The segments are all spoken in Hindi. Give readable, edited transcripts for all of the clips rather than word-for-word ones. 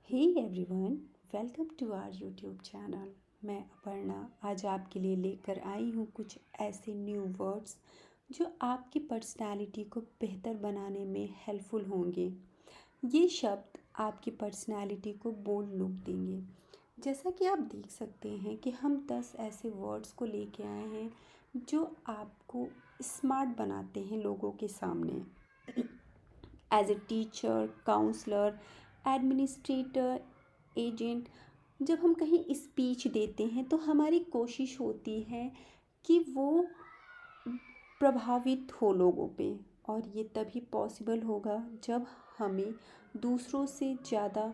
Hey everyone, welcome to our YouTube channel. मैं अपर्णा आज आपके लिए लेकर आई हूँ कुछ ऐसे न्यू वर्ड्स जो आपकी पर्सनालिटी को बेहतर बनाने में हेल्पफुल होंगे। ये शब्द आपकी पर्सनालिटी को बोल्ड लुक देंगे। जैसा कि आप देख सकते हैं कि हम 10 ऐसे वर्ड्स को लेके आए हैं जो आपको स्मार्ट बनाते हैं लोगों के सामने। As a teacher, counsellor, administrator, agent, जब हम कहीं स्पीच देते हैं तो हमारी कोशिश होती है कि वो प्रभावित हो लोगों पे। और ये तभी पॉसिबल होगा जब हमें दूसरों से ज़्यादा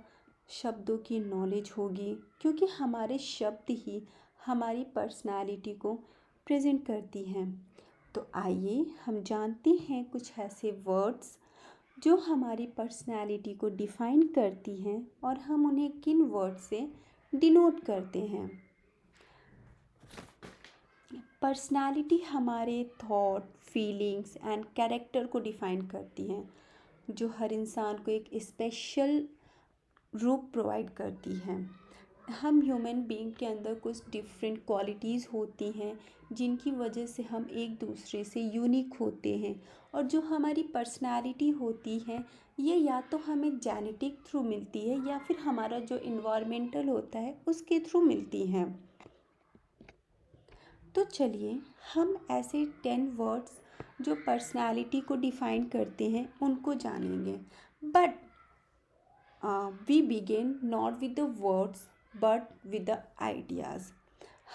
शब्दों की नॉलेज होगी, क्योंकि हमारे शब्द ही हमारी पर्सनालिटी को प्रेजेंट करती हैं। तो आइए हम जानते हैं कुछ ऐसे वर्ड्स जो हमारी पर्सनैलिटी को डिफ़ाइन करती हैं और हम उन्हें किन वर्ड से डिनोट करते हैं। पर्सनैलिटी हमारे थॉट, फीलिंग्स एंड कैरेक्टर को डिफ़ाइन करती हैं, जो हर इंसान को एक स्पेशल रूप प्रोवाइड करती हैं। हम ह्यूमन बीइंग के अंदर कुछ डिफरेंट क्वालिटीज़ होती हैं जिनकी वजह से हम एक दूसरे से यूनिक होते हैं। और जो हमारी पर्सनालिटी होती है ये या तो हमें जेनेटिक थ्रू मिलती है या फिर हमारा जो इन्वायरमेंटल होता है उसके थ्रू मिलती हैं। तो चलिए हम ऐसे 10 वर्ड्स जो पर्सनालिटी को डिफ़ाइन करते हैं उनको जानेंगे। But we begin not with the words but with the ideas.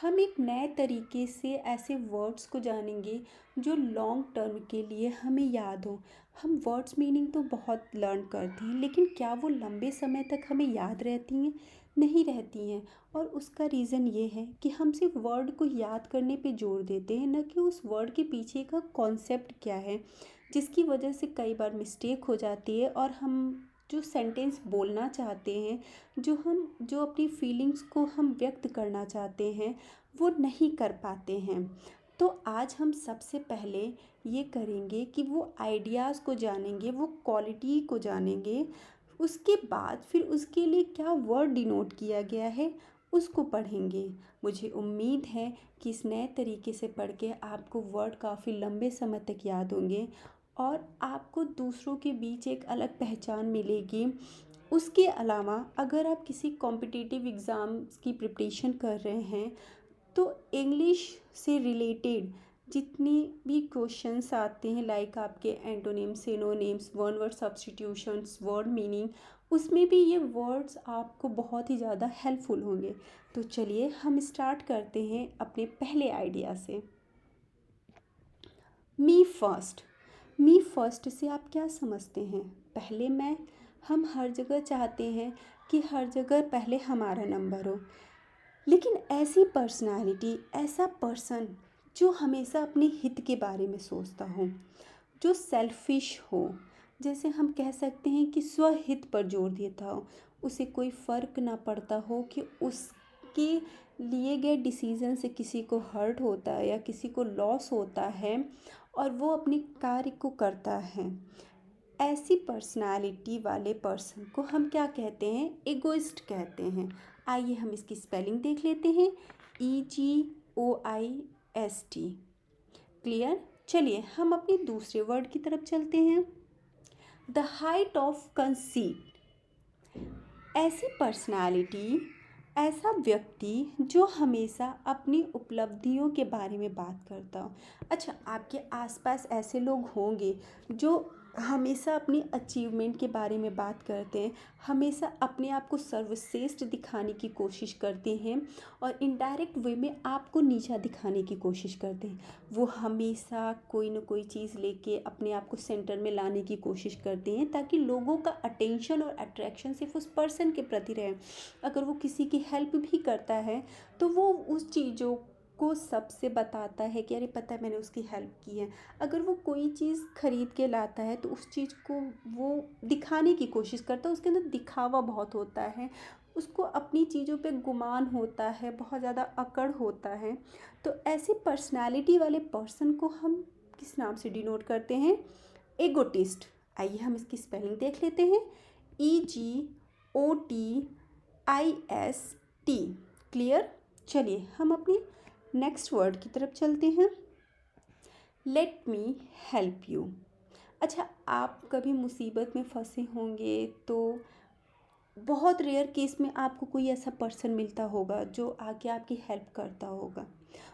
हम एक नए तरीके से ऐसे वर्ड्स को जानेंगे जो लॉन्ग टर्म के लिए हमें याद हो। हम वर्ड्स मीनिंग तो बहुत लर्न करते हैं, लेकिन क्या वो लंबे समय तक हमें याद रहती हैं? नहीं रहती हैं। और उसका रीज़न ये है कि हम सिर्फ वर्ड को याद करने पे जोर देते हैं, न कि उस वर्ड के पीछे का कॉन्सेप्ट क्या है, जिसकी वजह से कई बार मिस्टेक हो जाती है और हम जो सेंटेंस बोलना चाहते हैं, जो अपनी फीलिंग्स को हम व्यक्त करना चाहते हैं, वो नहीं कर पाते हैं। तो आज हम सबसे पहले ये करेंगे कि वो आइडियाज़ को जानेंगे, वो क्वालिटी को जानेंगे। उसके बाद फिर उसके लिए क्या वर्ड डिनोट किया गया है उसको पढ़ेंगे। मुझे उम्मीद है कि इस नए तरीके से पढ़ के आपको वर्ड काफ़ी लंबे समय तक याद होंगे और आपको दूसरों के बीच एक अलग पहचान मिलेगी। उसके अलावा अगर आप किसी कॉम्पिटिटिव एग्ज़ाम्स की प्रिपरेशन कर रहे हैं तो इंग्लिश से रिलेटेड जितनी भी क्वेश्चंस आते हैं, लाइक आपके antonyms, synonyms, one word substitutions, word meaning, उसमें भी ये वर्ड्स आपको बहुत ही ज़्यादा हेल्पफुल होंगे। तो चलिए हम स्टार्ट करते हैं अपने पहले आइडिया से। मी फर्स्ट। मी फर्स्ट से आप क्या समझते हैं? पहले मैं। हम हर जगह चाहते हैं कि हर जगह पहले हमारा नंबर हो, लेकिन ऐसी पर्सनालिटी, ऐसा पर्सन जो हमेशा अपने हित के बारे में सोचता हो, जो सेल्फिश हो, जैसे हम कह सकते हैं कि स्वहित पर जोर देता हो, उसे कोई फ़र्क ना पड़ता हो कि उसके लिए गए डिसीज़न से किसी को हर्ट होता है या किसी को लॉस होता है, और वो अपने कार्य को करता है। ऐसी पर्सनालिटी वाले पर्सन को हम क्या कहते हैं? एगोइस्ट कहते हैं। आइए हम इसकी स्पेलिंग देख लेते हैं। EGOIST। क्लियर? चलिए हम अपने दूसरे वर्ड की तरफ चलते हैं। The height of conceit. ऐसी पर्सनालिटी, ऐसा व्यक्ति जो हमेशा अपनी उपलब्धियों के बारे में बात करता हो। अच्छा, आपके आसपास ऐसे लोग होंगे जो हमेशा अपनी अचीवमेंट के बारे में बात करते हैं, हमेशा अपने आप को सर्वश्रेष्ठ दिखाने की कोशिश करते हैं और इनडायरेक्ट वे में आपको नीचा दिखाने की कोशिश करते हैं। वो हमेशा कोई ना कोई चीज़ लेके अपने आप को सेंटर में लाने की कोशिश करते हैं ताकि लोगों का अटेंशन और अट्रैक्शन सिर्फ उस पर्सन के प्रति रहे। अगर वो किसी की हेल्प भी करता है तो वो उस चीज़ों को सबसे बताता है कि अरे पता है मैंने उसकी हेल्प की है। अगर वो कोई चीज़ खरीद के लाता है तो उस चीज़ को वो दिखाने की कोशिश करता है, उसके अंदर दिखावा बहुत होता है, उसको अपनी चीज़ों पे गुमान होता है, बहुत ज़्यादा अकड़ होता है। तो ऐसे पर्सनालिटी वाले पर्सन को हम किस नाम से डिनोट करते हैं? एगोटिस्ट। आइए हम इसकी स्पेलिंग देख लेते हैं। क्लियर। चलिए हम अपने नेक्स्ट वर्ड की तरफ चलते हैं। Let me help you. अच्छा, आप कभी मुसीबत में फंसे होंगे तो बहुत रेयर केस में आपको कोई ऐसा पर्सन मिलता होगा जो आके आपकी हेल्प करता होगा।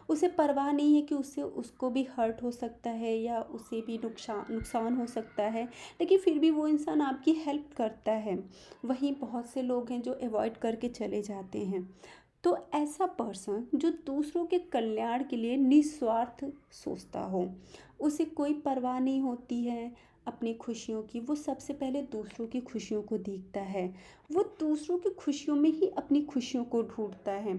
उसे परवाह नहीं है कि उससे उसको भी हर्ट हो सकता है या उसे भी नुकसान हो सकता है, लेकिन फिर भी वो इंसान आपकी हेल्प करता है। वहीं बहुत से लोग हैं जो अवॉइड करके चले जाते हैं। तो ऐसा पर्सन जो दूसरों के कल्याण के लिए निस्वार्थ सोचता हो, उसे कोई परवाह नहीं होती है अपनी खुशियों की, वो सबसे पहले दूसरों की खुशियों को देखता है। वो दूसरों की खुशियों में ही अपनी खुशियों को ढूंढता है।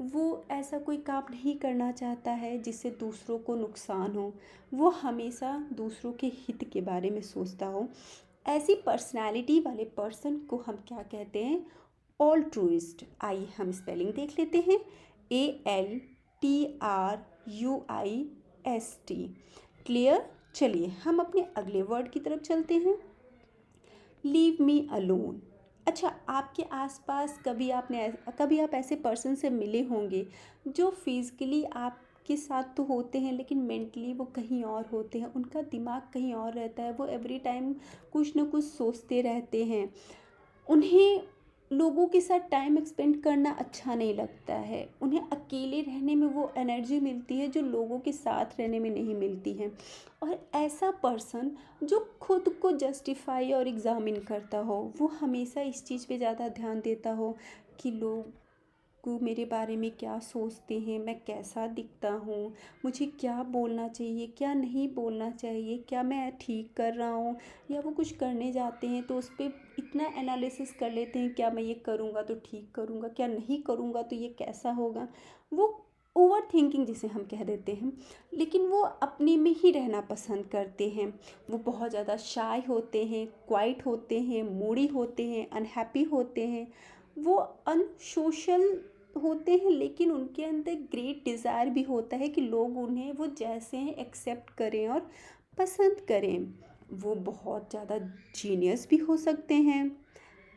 वो ऐसा कोई काम नहीं करना चाहता है जिससे दूसरों को नुकसान हो। वो हमेशा दूसरों के हित के बारे में सोचता हो। ऐसी पर्सनालिटी वाले पर्सन को हम क्या कहते हैं? ऑल्ट्रुइस्ट। आइए हम स्पेलिंग देख लेते हैं। ALTRUIST। क्लियर। चलिए हम अपने अगले वर्ड की तरफ चलते हैं। Leave me alone. अच्छा, आपके आसपास कभी आप ऐसे पर्सन से मिले होंगे जो फिज़िकली आपके साथ तो होते हैं लेकिन मेंटली वो कहीं और होते हैं। उनका दिमाग कहीं और रहता है। वो एवरी टाइम कुछ ना कुछ सोचते रहते हैं। उन्हें लोगों के साथ टाइम एक्सपेंड करना अच्छा नहीं लगता है। उन्हें अकेले रहने में वो एनर्जी मिलती है जो लोगों के साथ रहने में नहीं मिलती है। और ऐसा पर्सन जो खुद को जस्टिफाई और एग्ज़ामिन करता हो, वो हमेशा इस चीज़ पे ज़्यादा ध्यान देता हो कि लोग को मेरे बारे में क्या सोचते हैं, मैं कैसा दिखता हूँ, मुझे क्या बोलना चाहिए, क्या नहीं बोलना चाहिए, क्या मैं ठीक कर रहा हूँ, या वो कुछ करने जाते हैं तो उस पर इतना एनालिसिस कर लेते हैं, क्या मैं ये करूँगा तो ठीक करूँगा, क्या नहीं करूँगा तो ये कैसा होगा। वो ओवर थिंकिंग जिसे हम कह देते हैं। लेकिन वो अपने में ही रहना पसंद करते हैं। वो बहुत ज़्यादा शाय होते हैं, क्वाइट होते हैं, मूडी होते हैं, अनहैप्पी होते हैं। वो अनसोशल होते हैं, लेकिन उनके अंदर ग्रेट डिज़ायर भी होता है कि लोग उन्हें वो जैसे हैं एक्सेप्ट करें और पसंद करें। वो बहुत ज़्यादा जीनियस भी हो सकते हैं।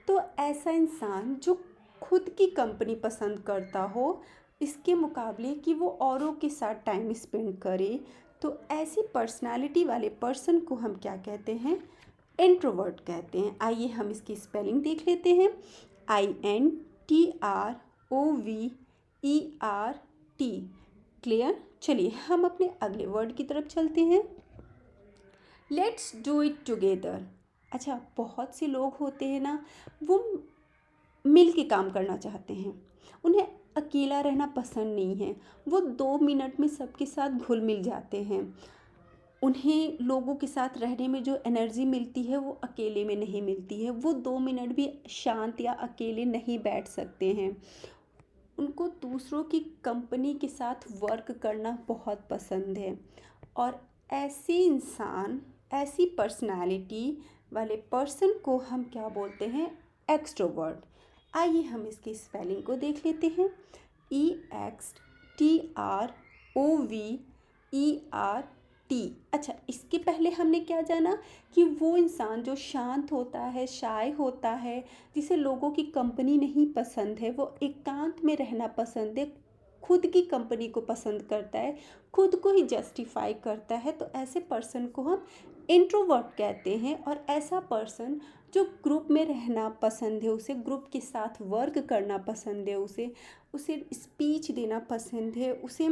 तो ऐसा इंसान जो खुद की कंपनी पसंद करता हो, इसके मुकाबले कि वो औरों के साथ टाइम स्पेंड करे, तो ऐसी पर्सनालिटी वाले पर्सन को हम क्या कहते हैं? इंट्रोवर्ट कहते हैं। आइए हम इसकी स्पेलिंग देख लेते हैं। INTROVERT। क्लियर। चलिए हम अपने अगले वर्ड की तरफ चलते हैं। Let's do it together. अच्छा, बहुत से लोग होते हैं ना, वो मिल के काम करना चाहते हैं। उन्हें अकेला रहना पसंद नहीं है। वो 2 मिनट में सबके साथ घुल मिल जाते हैं। उन्हें लोगों के साथ रहने में जो एनर्जी मिलती है वो अकेले में नहीं मिलती है। वो 2 मिनट भी शांत या अकेले नहीं बैठ सकते हैं। उनको दूसरों की कंपनी के साथ वर्क करना बहुत पसंद है। और ऐसे इंसान, ऐसी पर्सनालिटी वाले पर्सन को हम क्या बोलते हैं? एक्सट्रोवर्ट। आइए हम इसकी स्पेलिंग को देख लेते हैं। EXTROVERT। अच्छा, इसके पहले हमने क्या जाना कि वो इंसान जो शांत होता है, शाय होता है, जिसे लोगों की कंपनी नहीं पसंद है, वो एकांत में रहना पसंद है, खुद की कंपनी को पसंद करता है, खुद को ही जस्टिफाई करता है, तो ऐसे पर्सन को हम इंट्रोवर्ट कहते हैं। और ऐसा पर्सन जो ग्रुप में रहना पसंद है, उसे ग्रुप के साथ वर्क करना पसंद है, उसे स्पीच देना पसंद है, उसे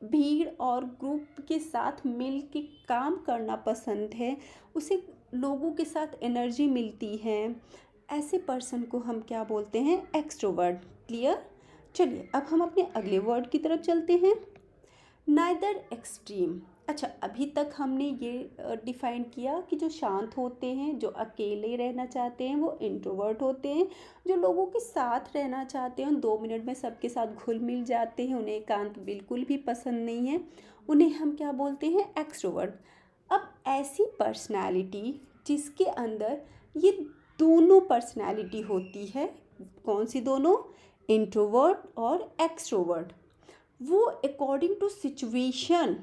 भीड़ और ग्रुप के साथ मिल के काम करना पसंद है, उसे लोगों के साथ एनर्जी मिलती है, ऐसे पर्सन को हम क्या बोलते हैं? एक्सट्रोवर्ट। क्लियर। चलिए अब हम अपने अगले वर्ड की तरफ चलते हैं। Neither extreme. अच्छा, अभी तक हमने ये डिफ़ाइन किया कि जो शांत होते हैं, जो अकेले रहना चाहते हैं, वो इंट्रोवर्ट होते हैं। जो लोगों के साथ रहना चाहते हैं, 2 मिनट में सबके साथ घुल मिल जाते हैं, उन्हें एकांत बिल्कुल भी पसंद नहीं है, उन्हें हम क्या बोलते हैं? एक्सट्रोवर्ट। अब ऐसी पर्सनालिटी जिसके अंदर ये दोनों पर्सनालिटी होती है, कौन सी दोनों? इंट्रोवर्ट और एक्सट्रोवर्ट। वो अकॉर्डिंग टू सिचुएशन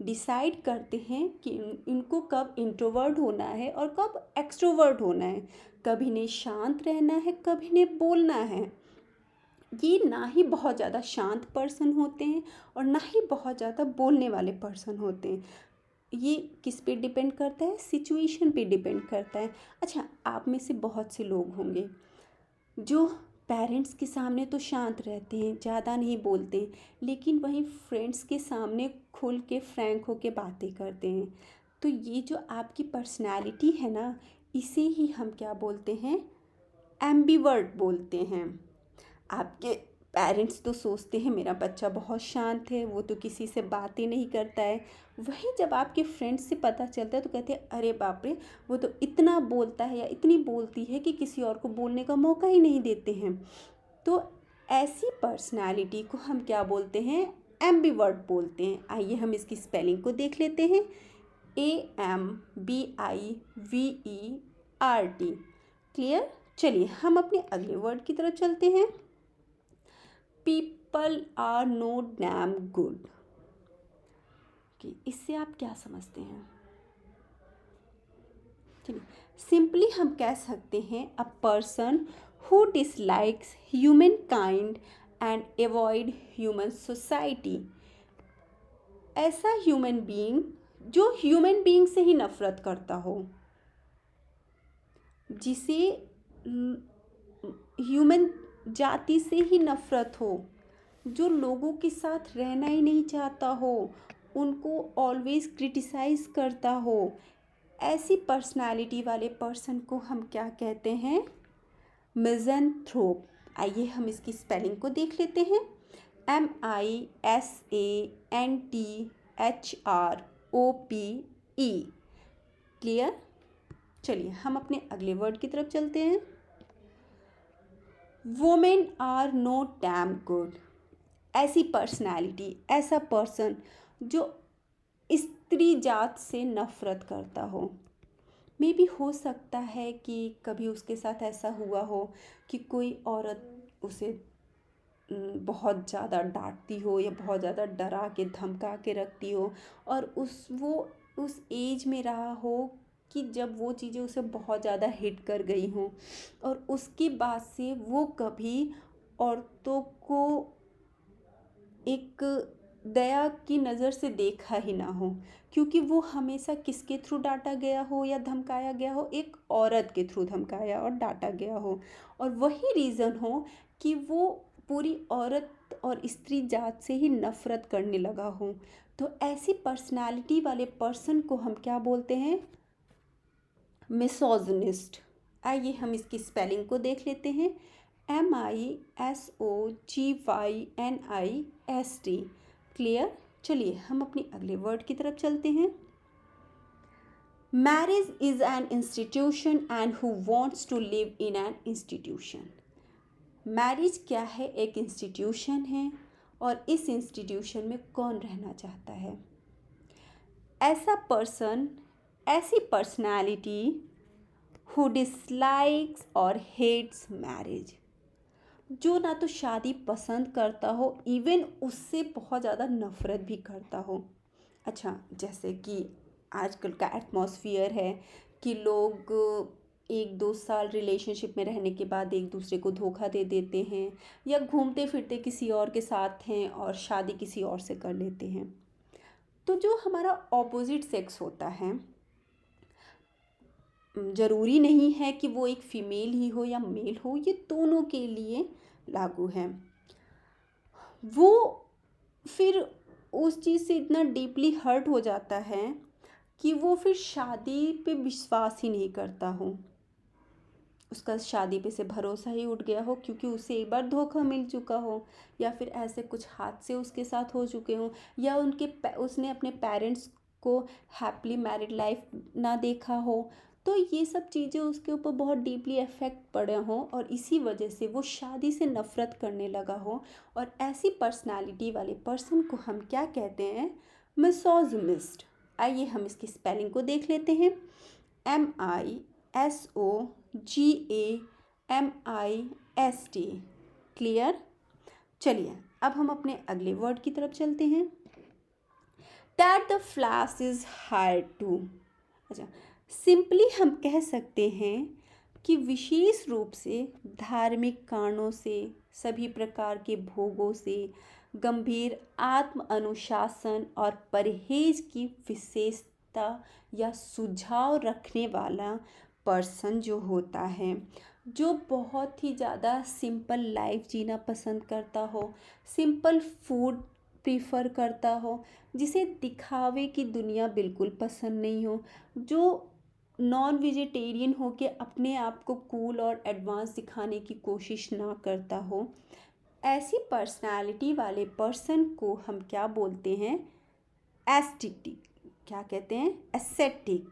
डिसाइड करते हैं कि इनको कब इंट्रोवर्ट होना है और कब एक्सट्रोवर्ट होना है, कब इन्हें शांत रहना है, कब इन्हें बोलना है। ये ना ही बहुत ज़्यादा शांत पर्सन होते हैं और ना ही बहुत ज़्यादा बोलने वाले पर्सन होते हैं। ये किस पे डिपेंड करता है? सिचुएशन पे डिपेंड करता है। अच्छा, आप में से बहुत से लोग होंगे जो पेरेंट्स के सामने तो शांत रहते हैं, ज़्यादा नहीं बोलते, लेकिन वहीं फ्रेंड्स के सामने खुल के फ्रैंक होके बातें करते हैं। तो ये जो आपकी पर्सनैलिटी है ना, इसे ही हम क्या बोलते हैं? एम्बिवर्ट बोलते हैं। आपके पेरेंट्स तो सोचते हैं मेरा बच्चा बहुत शांत है, वो तो किसी से बातें नहीं करता है। वहीं जब आपके फ्रेंड्स से पता चलता है तो कहते हैं अरे बाप रे, वो तो इतना बोलता है या इतनी बोलती है कि किसी और को बोलने का मौका ही नहीं देते हैं। तो ऐसी पर्सनालिटी को हम क्या बोलते हैं? एम्बिवर्ट बोलते हैं। आइए हम इसकी स्पेलिंग को देख लेते हैं। AMBIVERT। क्लियर? चलिए हम अपने अगले वर्ड की तरफ चलते हैं। People are no damn good. कि इससे आप क्या समझते हैं? चलिए, सिंपली हम कह सकते हैं a person who dislikes human kind and avoid human society. ऐसा ह्यूमन बीइंग जो ह्यूमन बीइंग से ही नफरत करता हो, जिसे ह्यूमन जाति से ही नफरत हो, जो लोगों के साथ रहना ही नहीं चाहता हो, उनको ऑलवेज क्रिटिसाइज करता हो, ऐसी पर्सनालिटी वाले पर्सन को हम क्या कहते हैं? मिज़ैंथ्रोप। आइए हम इसकी स्पेलिंग को देख लेते हैं। MISANTHROPE। क्लियर? चलिए हम अपने अगले वर्ड की तरफ चलते हैं। Women are no damn good. ऐसी पर्सनालिटी, ऐसा पर्सन जो स्त्री जात से नफरत करता हो। मे भी हो सकता है कि कभी उसके साथ ऐसा हुआ हो कि कोई औरत उसे बहुत ज़्यादा डांटती हो या बहुत ज़्यादा डरा के धमका के रखती हो, और वो उस एज में रहा हो कि जब वो चीज़ें उसे बहुत ज़्यादा हिट कर गई हों, और उसके बाद से वो कभी औरतों को एक दया की नज़र से देखा ही ना हो, क्योंकि वो हमेशा किसके थ्रू डांटा गया हो या धमकाया गया हो? एक औरत के थ्रू धमकाया और डांटा गया हो, और वही रीज़न हो कि वो पूरी औरत और स्त्री जात से ही नफ़रत करने लगा हो। तो ऐसी पर्सनालिटी वाले पर्सन को हम क्या बोलते हैं? मिसोजिनिस्ट। आइए हम इसकी स्पेलिंग को देख लेते हैं। MISOGYNIST। क्लियर? चलिए हम अपनी अगले वर्ड की तरफ चलते हैं। Marriage is an institution and who wants to live in an institution. Marriage क्या है? एक इंस्टीट्यूशन है, और इस इंस्टीट्यूशन में कौन रहना चाहता है? ऐसा पर्सन, ऐसी पर्सनालिटी हु डिसलाइक्स और हेट्स मैरिज, जो ना तो शादी पसंद करता हो, इवन उससे बहुत ज़्यादा नफ़रत भी करता हो। अच्छा, जैसे कि आजकल का एटमॉस्फियर है कि लोग 1-2 साल रिलेशनशिप में रहने के बाद एक दूसरे को धोखा दे देते हैं, या घूमते फिरते किसी और के साथ हैं और शादी किसी और से कर लेते हैं। तो जो हमारा ऑपोजिट सेक्स होता है, ज़रूरी नहीं है कि वो एक फ़ीमेल ही हो या मेल हो, ये दोनों के लिए लागू है। वो फिर उस चीज़ से इतना डीपली हर्ट हो जाता है कि वो फिर शादी पे विश्वास ही नहीं करता हो। उसका शादी पे से भरोसा ही उठ गया हो, क्योंकि उसे एक बार धोखा मिल चुका हो, या फिर ऐसे कुछ हादसे उसके साथ हो चुके हों, या उसने अपने पेरेंट्स को हैप्पीली मैरिड लाइफ ना देखा हो। तो ये सब चीज़ें उसके ऊपर बहुत डीपली इफ़ेक्ट पड़े हों, और इसी वजह से वो शादी से नफ़रत करने लगा हो। और ऐसी पर्सनालिटी वाले पर्सन को हम क्या कहते हैं? मिसोजिनिस्ट। आइए हम इसकी स्पेलिंग को देख लेते हैं। MISOGAMIST। क्लियर? चलिए अब हम अपने अगले वर्ड की तरफ चलते हैं। That the flesh is hard to. अच्छा, सिंपली हम कह सकते हैं कि विशेष रूप से धार्मिक कारणों से, सभी प्रकार के भोगों से, गंभीर आत्म अनुशासन और परहेज की विशेषता या सुझाव रखने वाला पर्सन जो होता है, जो बहुत ही ज़्यादा सिंपल लाइफ जीना पसंद करता हो, सिंपल फूड प्रीफर करता हो, जिसे दिखावे की दुनिया बिल्कुल पसंद नहीं हो, जो नॉन वेजिटेरियन हो के अपने आप को कूल और एडवांस दिखाने की कोशिश ना करता हो, ऐसी पर्सनालिटी वाले पर्सन को हम क्या बोलते हैं? एस्थेटिक। क्या कहते हैं? एस्थेटिक।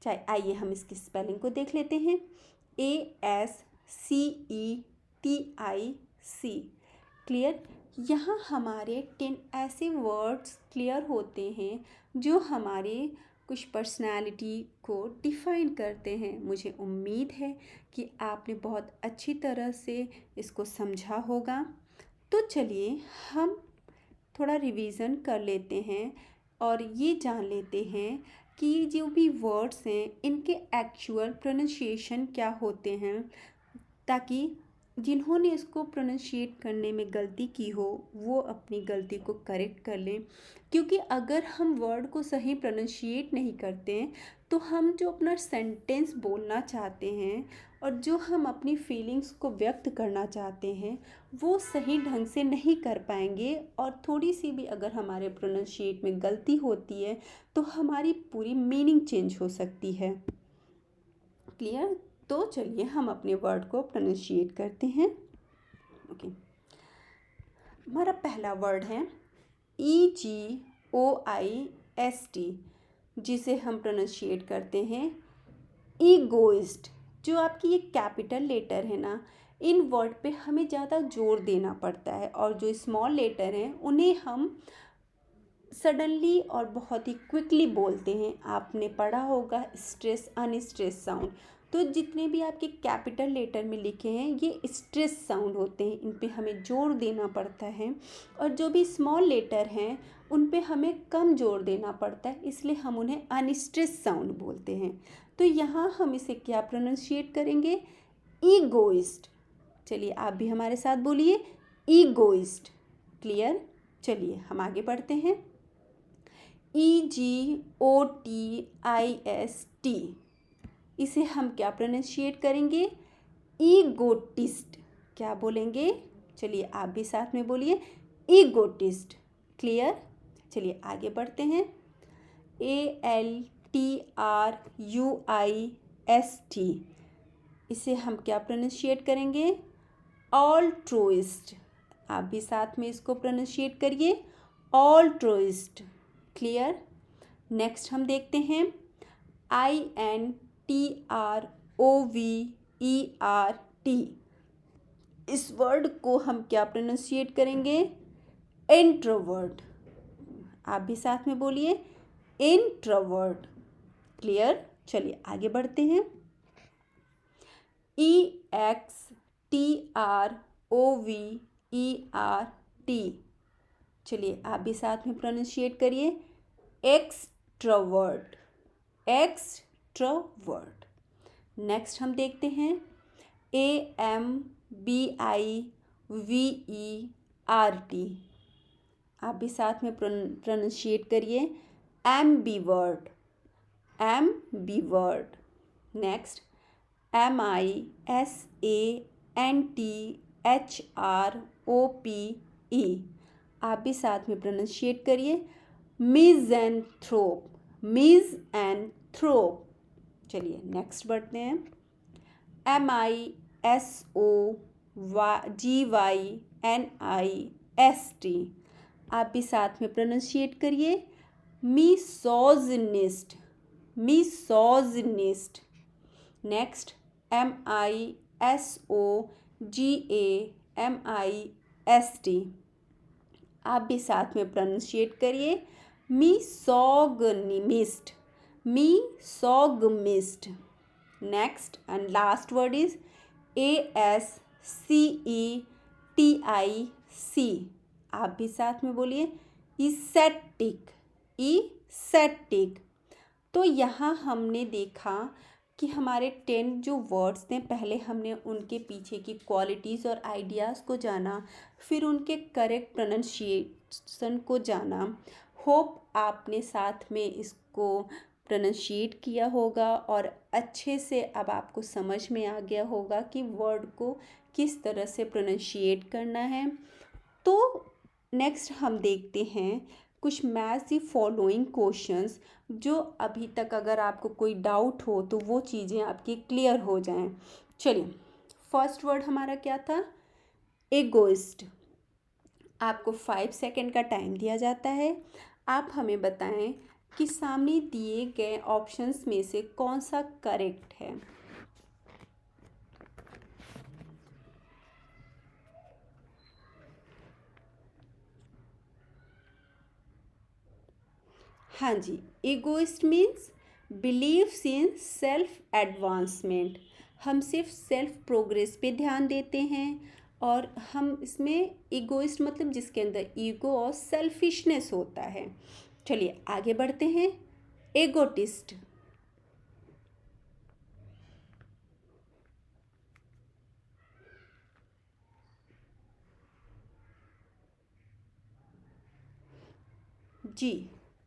चाहे आइए हम इसकी स्पेलिंग को देख लेते हैं। ASCETIC। क्लियर? यहाँ हमारे 10 ऐसे वर्ड्स क्लियर होते हैं जो हमारे कुछ पर्सनालिटी को डिफ़ाइन करते हैं। मुझे उम्मीद है कि आपने बहुत अच्छी तरह से इसको समझा होगा। तो चलिए हम थोड़ा रिवीजन कर लेते हैं और ये जान लेते हैं कि जो भी वर्ड्स हैं इनके एक्चुअल प्रोनाउंसिएशन क्या होते हैं, ताकि जिन्होंने इसको प्रोनाउंशिएट करने में गलती की हो वो अपनी गलती को करेक्ट कर लें। क्योंकि अगर हम वर्ड को सही प्रोनाउंशिएट नहीं करते हैं तो हम जो अपना सेंटेंस बोलना चाहते हैं और जो हम अपनी फीलिंग्स को व्यक्त करना चाहते हैं वो सही ढंग से नहीं कर पाएंगे, और थोड़ी सी भी अगर हमारे प्रोनाउंशिएट में गलती होती है तो हमारी पूरी मीनिंग चेंज हो सकती है। क्लियर? तो चलिए हम अपने वर्ड को प्रोनाउंशिएट करते हैं। ओके, हमारा पहला वर्ड है EGOIST, जिसे हम प्रोनाउंशिएट करते हैं ईगोइस्ट। जो आपकी ये कैपिटल लेटर है ना, इन वर्ड पे हमें ज़्यादा जोर देना पड़ता है, और जो स्मॉल लेटर हैं उन्हें हम सडनली और बहुत ही क्विकली बोलते हैं। आपने पढ़ा होगा स्ट्रेस अनस्ट्रेस साउंड, तो जितने भी आपके कैपिटल लेटर में लिखे हैं ये स्ट्रेस साउंड होते हैं, इन पे हमें जोर देना पड़ता है। और जो भी स्मॉल लेटर हैं उन पे हमें कम जोर देना पड़ता है, इसलिए हम उन्हें अनस्ट्रेस साउंड बोलते हैं। तो यहाँ हम इसे क्या प्रोनाउंशिएट करेंगे? ईगोइस्ट। चलिए आप भी हमारे साथ बोलिए, ईगोइस्ट। क्लियर? चलिए हम आगे बढ़ते हैं। EGOTIST, इसे हम क्या प्रोनाउंशिएट करेंगे? ईगोटिस्ट। क्या बोलेंगे? चलिए आप भी साथ में बोलिए, ईगोटिस्ट। क्लियर? चलिए आगे बढ़ते हैं। ALTRUIST, इसे हम क्या प्रोनाउंशिएट करेंगे? ऑल्ट्रुइस्ट। आप भी साथ में इसको प्रोनाउंशिएट करिए, ऑल्ट्रुइस्ट। क्लियर? नेक्स्ट हम देखते हैं INTROVERT, इस वर्ड को हम क्या प्रोनाउंशिएट करेंगे? इंट्रोवर्ट। आप भी साथ में बोलिए, इंट्रोवर्ट। क्लियर? चलिए आगे बढ़ते हैं। EXTROVERT, चलिए आप भी साथ में प्रोनाउंशिएट करिए, एक्सट्रोवर्ट। एक्सट्रोवर्ट। नेक्स्ट हम देखते हैं AMBIVERT, आप भी साथ में प्रोनाउंशिएट करिए, एम्बिवर्ट। एम्बिवर्ट। नेक्स्ट MISANTHROPE, आप भी साथ में प्रोनाउंशिएट करिए, मिज़ैंथ्रोप। मिज़ैंथ्रोप। चलिए नेक्स्ट बढ़ते हैं। MISOGYNIST, आप भी साथ में प्रोनाउंशिएट करिए, मिसोजिनिस्ट। मिसोजिनिस्ट। नेक्स्ट MISOGAMIST, आप भी साथ में प्रोनाउंशिएट करिए, misogamist. Misogamist. Next and last word is ASCETIC, आप भी साथ में बोलिए, इसेटिक। एस्थेटिक। तो यहाँ हमने देखा कि हमारे 10 जो वर्ड्स थे, पहले हमने उनके पीछे की क्वालिटीज़ और आइडियाज़ को जाना, फिर उनके करेक्ट प्रोनाउंसिएशन को जाना। होप आपने साथ में इसको प्रोनाउंशिएट किया होगा और अच्छे से अब आपको समझ में आ गया होगा कि वर्ड को किस तरह से प्रोनाउंशिएट करना है। तो नेक्स्ट हम देखते हैं कुछ मैच दी फॉलोइंग क्वेश्चंस, जो अभी तक अगर आपको कोई डाउट हो तो वो चीज़ें आपकी क्लियर हो जाएं। चलिए, फर्स्ट वर्ड हमारा क्या था? एगोइस्ट। आपको 5 सेकेंड का टाइम दिया जाता है। आप हमें बताएं कि सामने दिए गए ऑप्शंस में से कौन सा करेक्ट है। हाँ जी, egoist means believes in self advancement. हम सिर्फ सेल्फ प्रोग्रेस पे ध्यान देते हैं और हम इसमें ईगोइस्ट मतलब जिसके अंदर ईगो और सेल्फिशनेस होता है। चलिए आगे बढ़ते हैं। एगोटिस्ट। जी,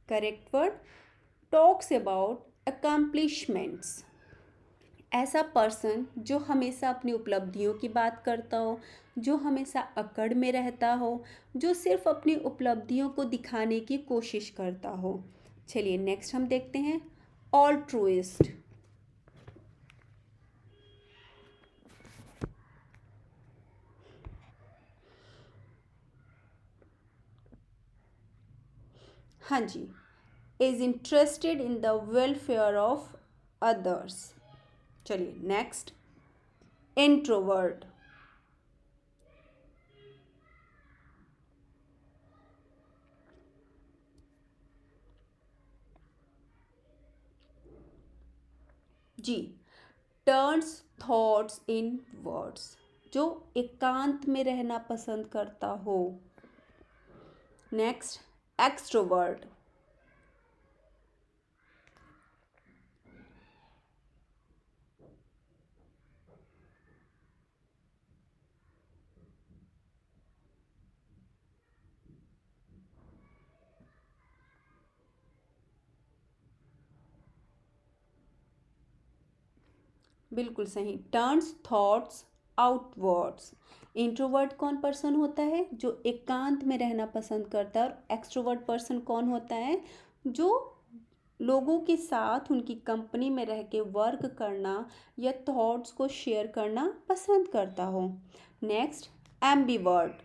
correct word talks about accomplishments. ऐसा पर्सन जो हमेशा अपनी उपलब्धियों की बात करता हो, जो हमेशा अकड़ में रहता हो, जो सिर्फ अपनी उपलब्धियों को दिखाने की कोशिश करता हो। चलिए नेक्स्ट हम देखते हैं ऑल्ट्रुइस्ट। हाँ जी, is interested in the welfare of others. चलिए नेक्स्ट इंट्रोवर्ट। जी, टर्न्स थॉट्स इन वर्ड्स, जो एकांत में रहना पसंद करता हो। Next extrovert. बिल्कुल सही, टर्न्स थॉट्स आउटवर्ड्स। इंट्रोवर्ट कौन पर्सन होता है? जो एकांत में रहना पसंद करता है। और एक्सट्रोवर्ट पर्सन कौन होता है? जो लोगों के साथ उनकी कंपनी में रह के वर्क करना या थॉट्स को शेयर करना पसंद करता हो। Next ambivert.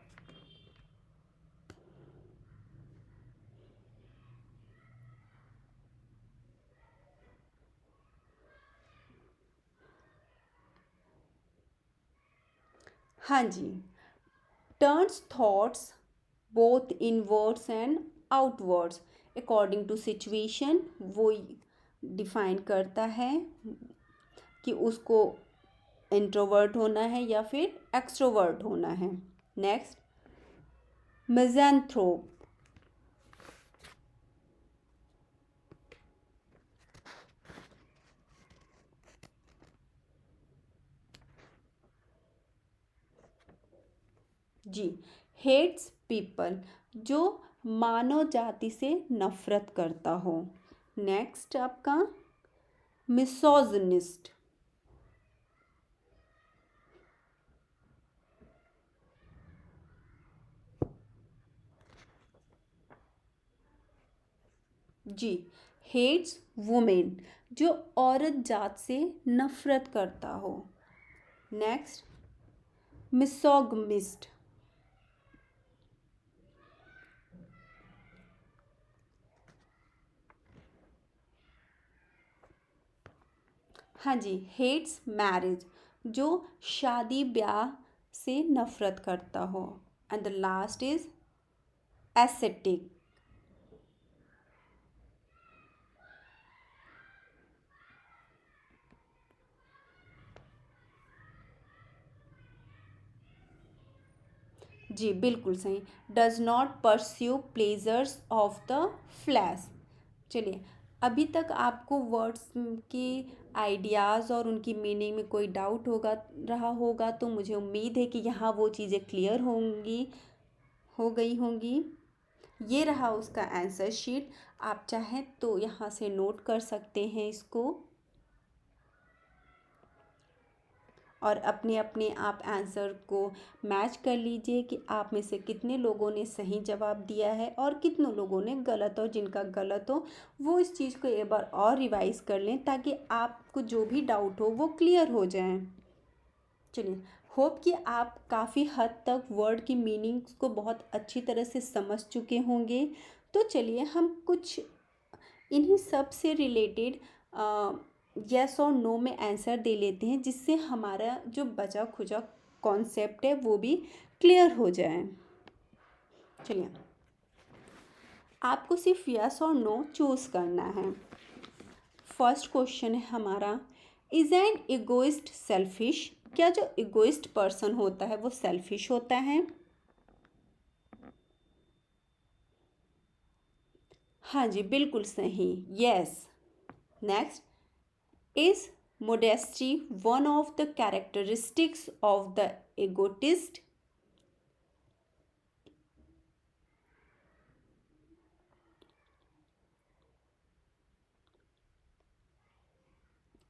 हाँ जी, turns thoughts both inwards and outwards according to situation. वो डिफाइन करता है कि उसको इंट्रोवर्ट होना है या फिर एक्सट्रोवर्ट होना है। नेक्स्ट मिज़ैंथ्रोप। जी, हेट्स पीपल, जो मानव जाति से नफरत करता हो। नेक्स्ट आपका मिसोजिनिस्ट। जी, हेट्स वुमेन, जो औरत जात से नफरत करता हो। नेक्स्ट मिसोगमिस्ट। हाँ जी, हेट्स मैरिज, जो शादी ब्याह से नफरत करता हो। And the last is ascetic. जी बिल्कुल सही, does not pursue pleasures of the flesh. चलिए, अभी तक आपको वर्ड्स के आइडियाज़ और उनकी मीनिंग में कोई डाउट होगा रहा होगा, तो मुझे उम्मीद है कि यहाँ वो चीज़ें क्लियर होंगी, हो गई होंगी। ये रहा उसका आंसर शीट। आप चाहें तो यहाँ से नोट कर सकते हैं इसको, और अपने अपने आप आंसर को मैच कर लीजिए कि आप में से कितने लोगों ने सही जवाब दिया है और कितने लोगों ने गलत। और जिनका गलत हो वो इस चीज़ को एक बार और रिवाइज कर लें, ताकि आपको जो भी डाउट हो वो क्लियर हो जाए। चलिए, होप कि आप काफ़ी हद तक वर्ड की मीनिंग्स को बहुत अच्छी तरह से समझ चुके होंगे। तो चलिए हम कुछ इन्हीं सब से रिलेटेड यस और नो में आंसर दे लेते हैं, जिससे हमारा जो बचा खुचा कॉन्सेप्ट है वो भी क्लियर हो जाए। चलिए, आपको सिर्फ यस और नो चूज़ करना है। फर्स्ट क्वेश्चन है हमारा, इज एन इगोइस्ट सेल्फिश? क्या जो इगोइस्ट पर्सन होता है वो सेल्फिश होता है? हाँ जी, बिल्कुल सही, yes. Next, is modesty one of the characteristics of the egotist?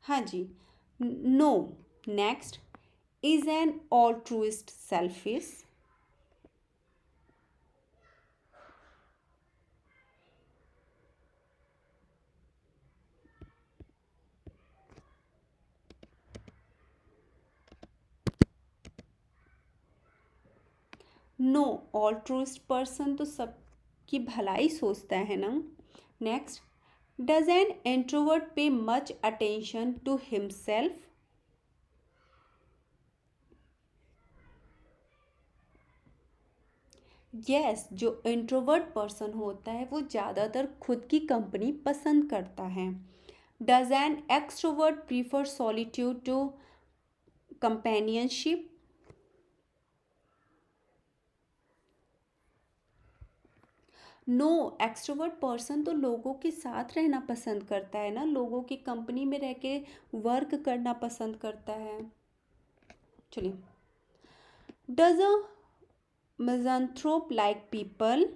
हाँ जी, no. Next, is an altruist selfish? No, altruist person तो सबकी भलाई सोचता है ना। Next, does an introvert pay much attention to himself? Yes, जो इंट्रोवर्ट पर्सन होता है वो ज़्यादातर खुद की कंपनी पसंद करता है। Does an extrovert prefer solitude to companionship? No, extrovert person तो लोगों के साथ रहना पसंद करता है ना, लोगों की कंपनी में रह के वर्क करना पसंद करता है। चलिए, does a misanthrope like people?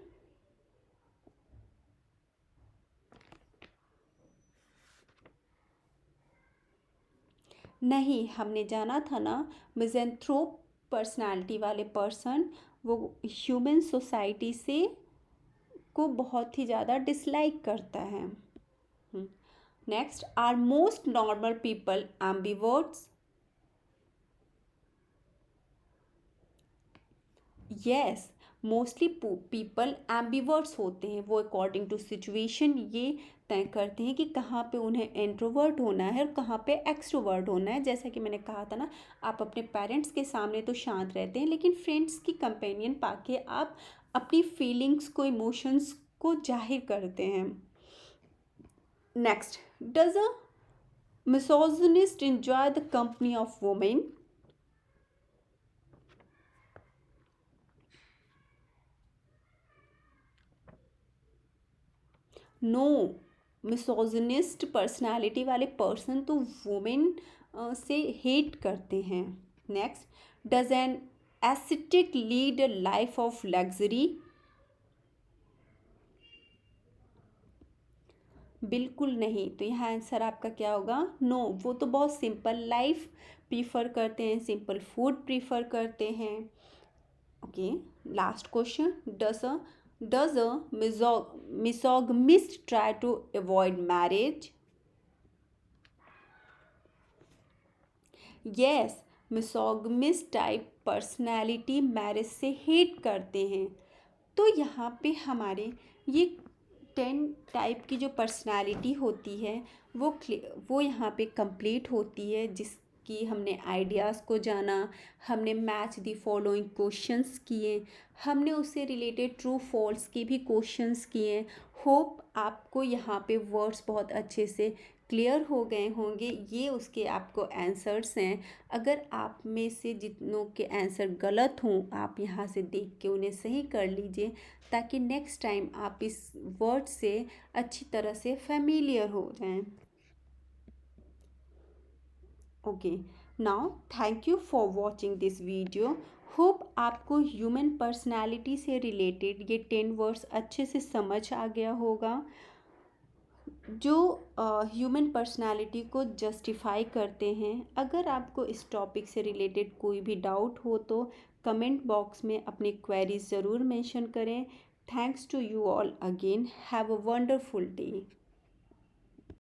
नहीं, हमने जाना था ना, मिज़ान्थ्रोप पर्सनालिटी वाले पर्सन वो ह्यूमन सोसाइटी से को बहुत ही ज़्यादा डिसलाइक करता है। Next, are most normal people ambiverts? Yes, mostly people ambiverts होते हैं। वो अकॉर्डिंग टू सिचुएशन ये तय करते हैं कि कहाँ पे उन्हें इंट्रोवर्ट होना है और कहाँ पे एक्सट्रोवर्ट होना है। जैसा कि मैंने कहा था ना, आप अपने पेरेंट्स के सामने तो शांत रहते हैं, लेकिन फ्रेंड्स की कंपेनियन पाके आप अपनी फीलिंग्स को, इमोशंस को जाहिर करते हैं। Next, does a misogynist enjoy the company of women? No, misogynist personality वाले पर्सन तो वुमेन से हेट करते हैं। Next, does an aesthetic lead a life of luxury? बिल्कुल नहीं, तो यहाँ आंसर आपका क्या होगा? नो, वो तो बहुत सिंपल लाइफ प्रीफर करते हैं, सिंपल फूड प्रीफर करते हैं। Okay, last question, does a misogamist try to avoid marriage? Yes, misogamist type personality marriage से हेट करते हैं। तो यहाँ पे हमारे ये 10 टाइप की जो पर्सनैलिटी होती है वो यहाँ पे कंप्लीट होती है, जिसकी हमने आइडियाज़ को जाना, हमने मैच दी फॉलोइंग क्वेश्चंस किए, हमने उससे रिलेटेड ट्रू फॉल्स के भी क्वेश्चंस किए। होप आपको यहाँ पे वर्ड्स बहुत अच्छे से क्लियर हो गए होंगे। ये उसके आपको आंसर्स हैं। अगर आप में से जितनों के आंसर गलत हों, आप यहाँ से देख के उन्हें सही कर लीजिए, ताकि नेक्स्ट टाइम आप इस वर्ड से अच्छी तरह से फेमिलियर हो जाएं। Okay, now thank you for watching this video. Hope आपको ह्यूमन पर्सनैलिटी से रिलेटेड ये 10 वर्ड्स अच्छे से समझ आ गया होगा, जो ह्यूमन पर्सनालिटी को जस्टिफाई करते हैं। अगर आपको इस टॉपिक से रिलेटेड कोई भी डाउट हो तो कमेंट बॉक्स में अपनी क्वेरीज ज़रूर मेंशन करें। Thanks to you all again. Have a wonderful day.